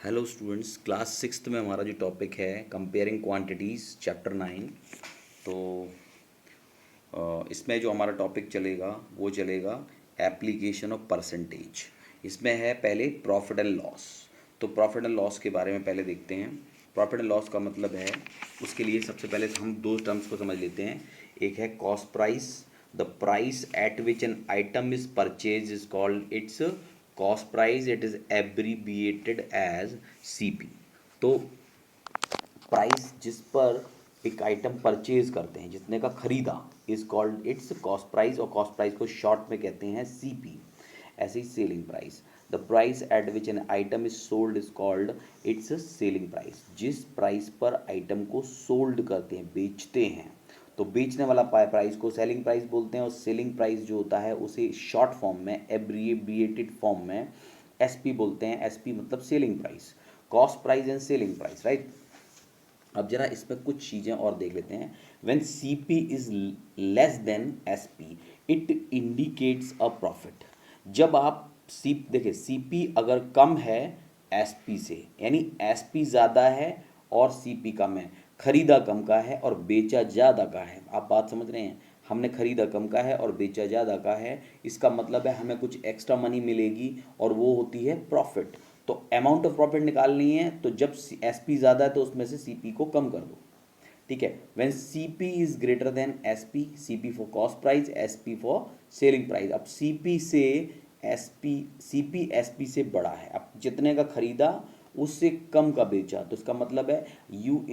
Hello students, class sixth में हमारा जो टॉपिक है कंपेयरिंग क्वांटिटीज़ चैप्टर 9। तो इसमें जो हमारा टॉपिक चलेगा वो चलेगा एप्लीकेशन ऑफ परसेंटेज। इसमें है पहले प्रॉफिट एंड लॉस। तो प्रॉफिट एंड लॉस के बारे में पहले देखते हैं। प्रॉफिट एंड लॉस का मतलब है, उसके लिए सबसे पहले हम दो टर्म्स को समझ लेते हैं। एक है cost price. The price at which an item is purchase is called its cost price. It is abbreviated as CP. तो प्राइस जिस पर एक आइटम परचेज करते हैं, जितने का खरीदा, is called its cost price, और कॉस्ट प्राइस को शॉर्ट में कहते हैं सीपी। ऐसे ही selling price, the price at which an item is sold is called its selling price. जिस प्राइस पर आइटम को सोल्ड करते हैं, बेचते हैं, तो बेचने वाला प्राइस को सेलिंग प्राइस बोलते हैं। और सेलिंग प्राइस जो होता है उसे शॉर्ट फॉर्म में, एब्रिएटेड फॉर्म में एसपी बोलते हैं। एसपी मतलब selling price, cost price and selling price, right. अब जरा इसमें कुछ चीज़ें और देख लेते हैं। When CP is less than SP it indicates a profit. जब आप सी देखिए, सीपी अगर कम है एसपी से, यानी एसपी ज़्यादा है और सीपी कम है, खरीदा कम का है और बेचा ज़्यादा का है। आप बात समझ रहे हैं? हमने खरीदा कम का है और बेचा ज़्यादा का है, इसका मतलब है हमें कुछ एक्स्ट्रा मनी मिलेगी और वो होती है प्रॉफिट। तो अमाउंट ऑफ प्रॉफिट निकालनी है, तो जब एसपी ज़्यादा है तो उसमें से सीपी को कम कर दो। ठीक है। When CP is greater then SP, CP for cost price, SP for selling price. अब सीपी से एसपी, सीपी एसपी से बड़ा है। अब जितने का खरीदा उससे कम का बेचा, तो इसका मतलब है यू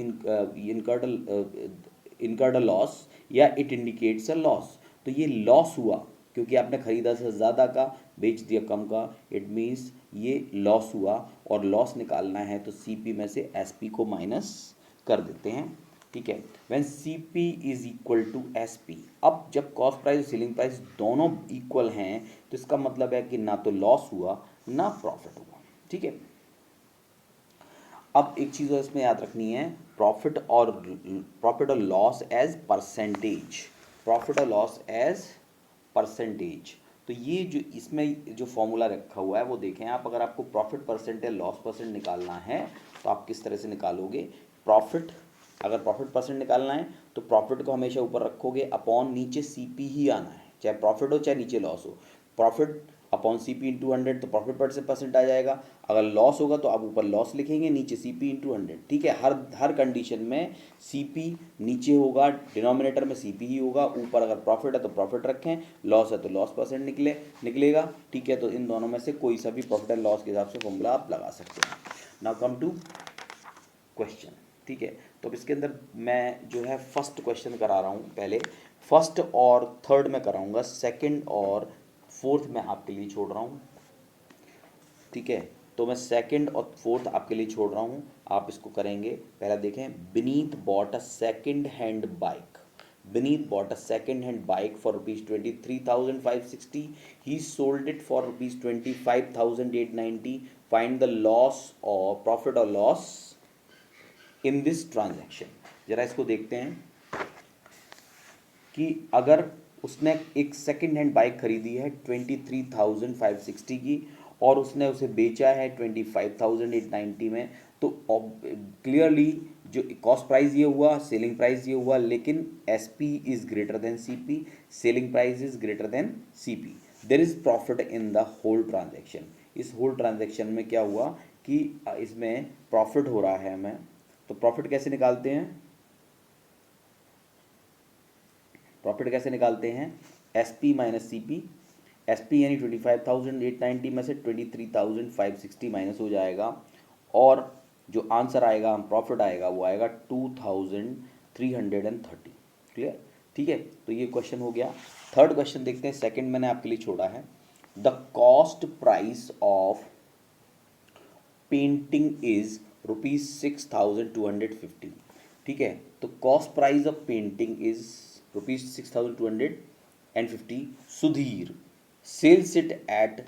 इनकर्ड अ लॉस, या इट इंडिकेट्स अ लॉस। तो ये लॉस हुआ क्योंकि आपने खरीदा से ज़्यादा का, बेच दिया कम का। इट मीन्स ये लॉस हुआ, और लॉस निकालना है तो सीपी में से एसपी को माइनस कर देते हैं। ठीक है। When CP is equal to SP, अब जब कॉस्ट प्राइस और सेलिंग प्राइस दोनों इक्वल हैं, तो इसका मतलब है कि ना तो लॉस हुआ ना प्रॉफिट हुआ। ठीक है। अब एक चीज़ और इसमें याद रखनी है, प्रॉफिट और लॉस एज परसेंटेज। प्रॉफिट और लॉस एज परसेंटेज। तो ये जो इसमें जो फॉर्मूला रखा हुआ है वो देखें आप। अगर आपको प्रॉफिट परसेंट या लॉस परसेंट निकालना है तो आप किस तरह से निकालोगे? प्रॉफिट, अगर प्रॉफिट परसेंट निकालना है तो प्रॉफिट को हमेशा ऊपर रखोगे, अपॉन नीचे सीपी ही आना है, चाहे प्रॉफिट हो चाहे नीचे लॉस हो। प्रॉफिट अपॉन सीपी इंटू 100, तो प्रॉफिट परसेंट आ जाएगा। अगर लॉस होगा तो आप ऊपर लॉस लिखेंगे, नीचे सीपी इंटू 100। ठीक है। हर हर कंडीशन में सीपी नीचे होगा, डिनोमिनेटर में सीपी ही होगा। ऊपर अगर प्रॉफिट है तो प्रॉफिट रखें, लॉस है तो लॉस परसेंट निकलेगा। ठीक है। तो इन दोनों में से कोई सा भी प्रॉफिट एंड लॉस के हिसाब से फॉर्मूला आप लगा सकते हैं। Now come to question. ठीक है। तो अब इसके अंदर मैं जो है फर्स्ट क्वेश्चन करा रहा हूँ पहले। फर्स्ट और थर्ड में कराऊंगा, सेकंड और फोर्थ में आपके लिए छोड़ रहा हूँ। ठीक है। तो मैं सेकंड और फोर्थ आपके लिए छोड़ रहा हूँ, आप इसको करेंगे। पहला देखें, Binit bought a second hand bike. Beneath bought a second-hand bike for rupees 23,560. He sold it for rupees 25,890. Find the loss or profit or loss in this transaction. जरा इसको देखते हैं कि अगर उसने एक सेकेंड हैंड बाइक खरीदी है 23,560 की, और उसने उसे बेचा है 25,890 में, तो क्लियरली जो कॉस्ट प्राइस ये हुआ, सेलिंग प्राइस ये हुआ, लेकिन S P is greater than C P, selling price is greater than C P. There is profit in the whole transaction. इस होल ट्रांजेक्शन में क्या हुआ कि इसमें प्रॉफिट हो रहा है हमें। तो प्रॉफिट कैसे निकालते हैं? प्रॉफिट कैसे निकालते हैं? S P minus C P. S P यानी 25,890 में से 23,560 माइनस हो जाएगा, और जो आंसर आएगा, हम प्रॉफिट आएगा, वो आएगा 2,330। क्लियर? ठीक है। तो ये क्वेश्चन हो गया। थर्ड क्वेश्चन देखते हैं, सेकंड मैंने आपके लिए छोड़ा है। The cost price of painting is ₹6,250। ठीक है। तो cost price of painting is ₹6,250। Sudhir sells it at,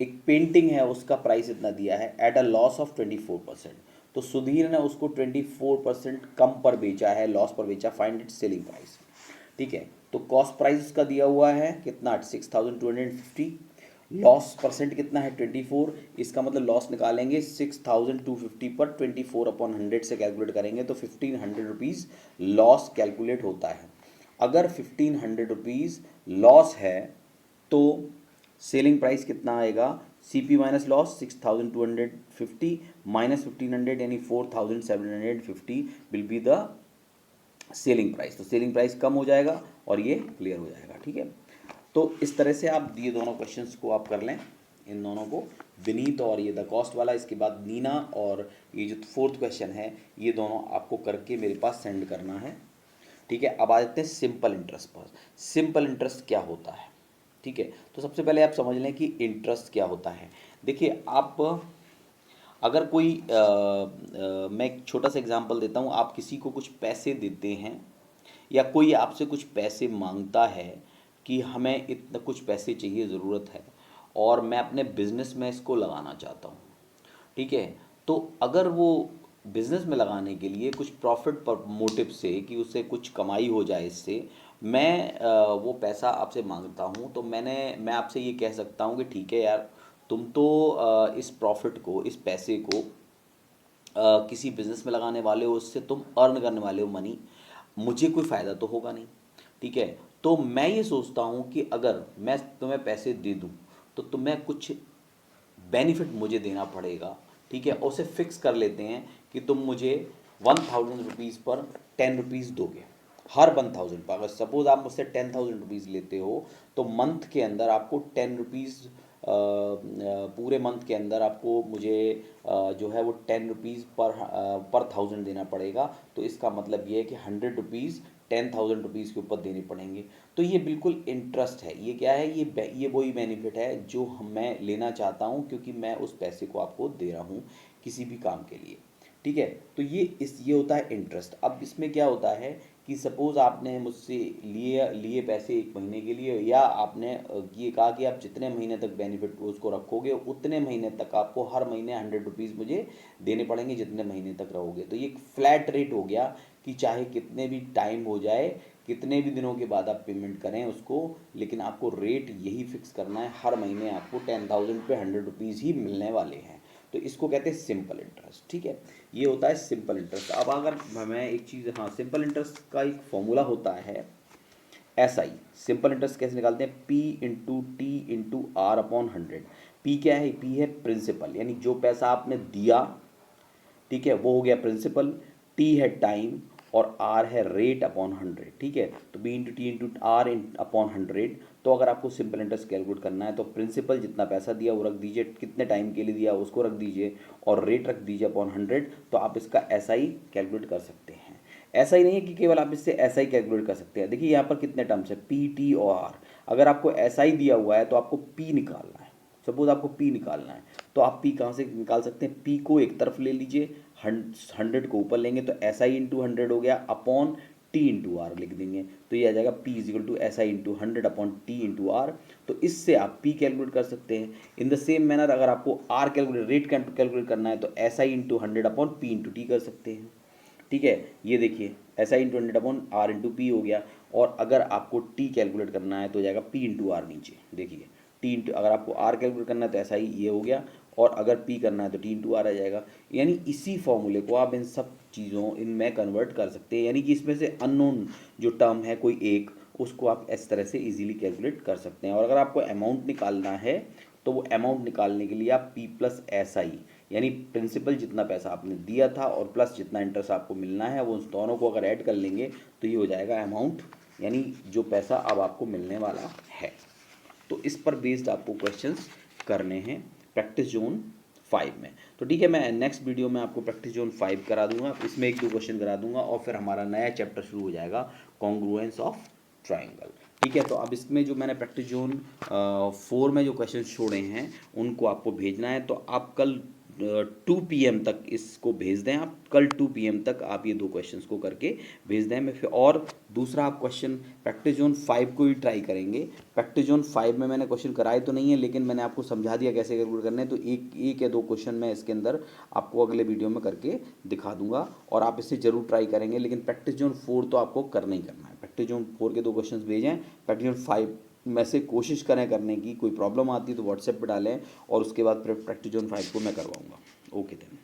एक पेंटिंग है उसका प्राइस इतना दिया है, एट अ लॉस ऑफ 24%। तो सुधीर ने उसको 24% कम पर बेचा है, लॉस पर बेचा। Find it selling price. ठीक है। तो कॉस्ट प्राइस का दिया हुआ है कितना? 6,250। लॉस परसेंट कितना है 24, इसका मतलब लॉस निकालेंगे 6250 पर 24/100 से कैलकुलेट करेंगे तो 1500 रुपीज़ लॉस कैलकुलेट होता है। अगर 1500 रुपीज़ लॉस है तो सेलिंग प्राइस कितना आएगा, CP माइनस लॉस 6250 माइनस 1500 यानी 4750 will be the selling price. तो सेलिंग प्राइस कम हो जाएगा और ये क्लियर हो जाएगा। ठीक है, तो इस तरह से आप ये दोनों क्वेश्चंस को आप कर लें, इन दोनों को, विनीत और ये द कॉस्ट वाला, इसके बाद नीना और ये जो फोर्थ क्वेश्चन है, ये दोनों आपको करके मेरे पास सेंड करना है। ठीक है, अब आ जाते हैं सिंपल इंटरेस्ट पर। सिंपल इंटरेस्ट क्या होता है? ठीक है, तो सबसे पहले आप समझ लें कि इंटरेस्ट क्या होता है। देखिए, आप अगर कोई मैं एक छोटा सा एग्जांपल देता हूँ, आप किसी को कुछ पैसे देते हैं या कोई आपसे कुछ पैसे मांगता है कि हमें इतना कुछ पैसे चाहिए, ज़रूरत है और मैं अपने बिजनेस में इसको लगाना चाहता हूँ। ठीक है, तो अगर वो बिजनेस में लगाने के लिए कुछ प्रॉफिट पर मोटिव से कि उससे कुछ कमाई हो जाए, इससे मैं वो पैसा आपसे मांगता हूँ, तो मैं आपसे ये कह सकता हूँ कि ठीक है यार, तुम तो इस प्रॉफिट को, इस पैसे को किसी बिजनेस में लगाने वाले हो, उससे तुम अर्न करने वाले हो मनी, मुझे कोई फ़ायदा तो होगा नहीं। ठीक है, तो मैं ये सोचता हूँ कि अगर मैं तुम्हें पैसे दे दूँ तो तुम्हें कुछ बेनिफिट मुझे देना पड़ेगा। ठीक है, और उसे फिक्स कर लेते हैं कि तुम मुझे 1000 रुपीज़ पर 10 रुपीज़ दोगे हर 1000 पर। अगर सपोज आप मुझसे 10,000 रुपीज़ लेते हो तो मंथ के अंदर आपको 10 रुपीज़, पूरे मंथ के अंदर आपको मुझे जो है वो 10 रुपीज़ पर 1000 देना पड़ेगा। तो इसका मतलब ये है कि 100 रुपीज़ 10,000 रुपीज़ के ऊपर देने पड़ेंगे। तो ये बिल्कुल इंटरेस्ट है। ये क्या है, ये वही बेनिफिट है जो मैं लेना चाहता हूँ, क्योंकि मैं उस पैसे को आपको दे रहा हूँ किसी भी काम के लिए। ठीक है, तो ये होता है इंटरेस्ट। अब इसमें क्या होता है कि सपोज़ आपने मुझसे लिए पैसे 1 महीने के लिए, या आपने ये कहा कि आप जितने महीने तक बेनिफिट उसको रखोगे उतने महीने तक आपको हर महीने 100 रुपीज़ मुझे देने पड़ेंगे जितने महीने तक रहोगे। तो ये एक फ्लैट रेट हो गया कि चाहे कितने भी टाइम हो जाए, कितने भी दिनों के बाद आप पेमेंट करें उसको, लेकिन आपको रेट यही फिक्स करना है, हर महीने आपको 10,000 पे 100 रुपीज़ ही मिलने वाले हैं। तो इसको कहते हैं सिंपल इंटरेस्ट। ठीक है, ये होता है सिंपल इंटरेस्ट। अब अगर मैं एक चीज़, हाँ, सिंपल इंटरेस्ट का एक फॉर्मूला होता है SI। सिंपल इंटरेस्ट कैसे निकालते हैं, P/T/R/100। P क्या है, P है प्रिंसिपल, यानी जो पैसा आपने दिया, ठीक है, वो हो गया प्रिंसिपल। T है टाइम और R है रेट अपॉन 100। ठीक है, तो B/T/R/100। तो अगर आपको सिंपल इंटरेस्ट कैलकुलेट करना है तो प्रिंसिपल जितना पैसा दिया वो रख दीजिए, कितने टाइम के लिए दिया उसको रख दीजिए, और रेट रख दीजिए अपॉन 100। तो आप इसका SI कैलकुलेट कर सकते हैं। ऐसा ही नहीं है कि केवल आप इससे SI कैलकुलेट कर सकते हैं। देखिए यहाँ पर कितने टर्म्स है, P, T और R। अगर आपको SI दिया हुआ है तो आपको P निकालना है। सपोज आपको P निकालना है तो आप P कहाँ से निकाल सकते हैं, P को एक तरफ ले लीजिए, 100 को ऊपर लेंगे तो SI/100 हो गया, अपॉन T/R लिख देंगे, तो ये आ जाएगा P=SI/100 अपॉन T/R। तो इससे आप P कैलकुलेट कर सकते हैं। इन द सेम मैनर अगर आपको R कैलकुलेट, रेट कैलकुलेट करना है तो SI/100 अपॉन P/T कर सकते हैं। ठीक है, ये देखिए SI/100 अपॉन R/P हो गया। और अगर आपको T कैलकुलेट करना है तो हो जाएगा P/R। नीचे देखिए अगर आपको R कैलकुलेट करना है तो SI ये हो गया, और अगर P करना है तो T/R आ जाएगा। यानी इसी फॉर्मूले को आप इन सब चीज़ों इनमें कन्वर्ट कर सकते हैं, यानी कि इसमें से अननोन जो टर्म है कोई एक, उसको आप इस तरह से इजीली कैलकुलेट कर सकते हैं। और अगर आपको अमाउंट निकालना है तो वो अमाउंट निकालने के लिए आप P+SI, यानी प्रिंसिपल जितना पैसा आपने दिया था और प्लस जितना इंटरेस्ट आपको मिलना है, वो उस दोनों को अगर ऐड कर लेंगे तो ये हो जाएगा अमाउंट, यानी जो पैसा अब आपको मिलने वाला है। तो इस पर बेस्ड आपको क्वेश्चंस करने हैं प्रैक्टिस जोन 5 में। तो ठीक है, मैं नेक्स्ट वीडियो में आपको प्रैक्टिस जोन 5 करा दूंगा, इसमें 1-2 क्वेश्चन करा दूंगा और फिर हमारा नया चैप्टर शुरू हो जाएगा, कॉन्ग्रुएंस ऑफ ट्राइंगल। ठीक है, तो अब इसमें जो मैंने प्रैक्टिस जोन 4 में जो क्वेश्चन छोड़े हैं उनको आपको भेजना है। तो आप कल 2 PM तक इसको भेज दें। आप कल 2 PM तक आप ये 2 क्वेश्चंस को करके भेज दें। मैं फिर और दूसरा आप क्वेश्चन प्रैक्टिस जोन 5 को ही ट्राई करेंगे। प्रैक्टिस जोन 5 में मैंने क्वेश्चन कराए तो नहीं है, लेकिन मैंने आपको समझा दिया कैसे कैलकुलेट करने हैं। तो एक या 2 क्वेश्चन मैं इसके अंदर आपको अगले वीडियो में करके दिखा दूंगा और आप इसे जरूर ट्राई करेंगे। लेकिन प्रैक्टिस जोन 4 तो आपको करना ही करना है। प्रैक्टिस जोन 4 के 2 क्वेश्चन भेजें, प्रैक्टिस जोन 5 में से कोशिश करें करने की। कोई प्रॉब्लम आती है तो व्हाट्सएप पे डालें और उसके बाद प्रैक्टिस जोन 5 को मैं करवाऊँगा। Okay then.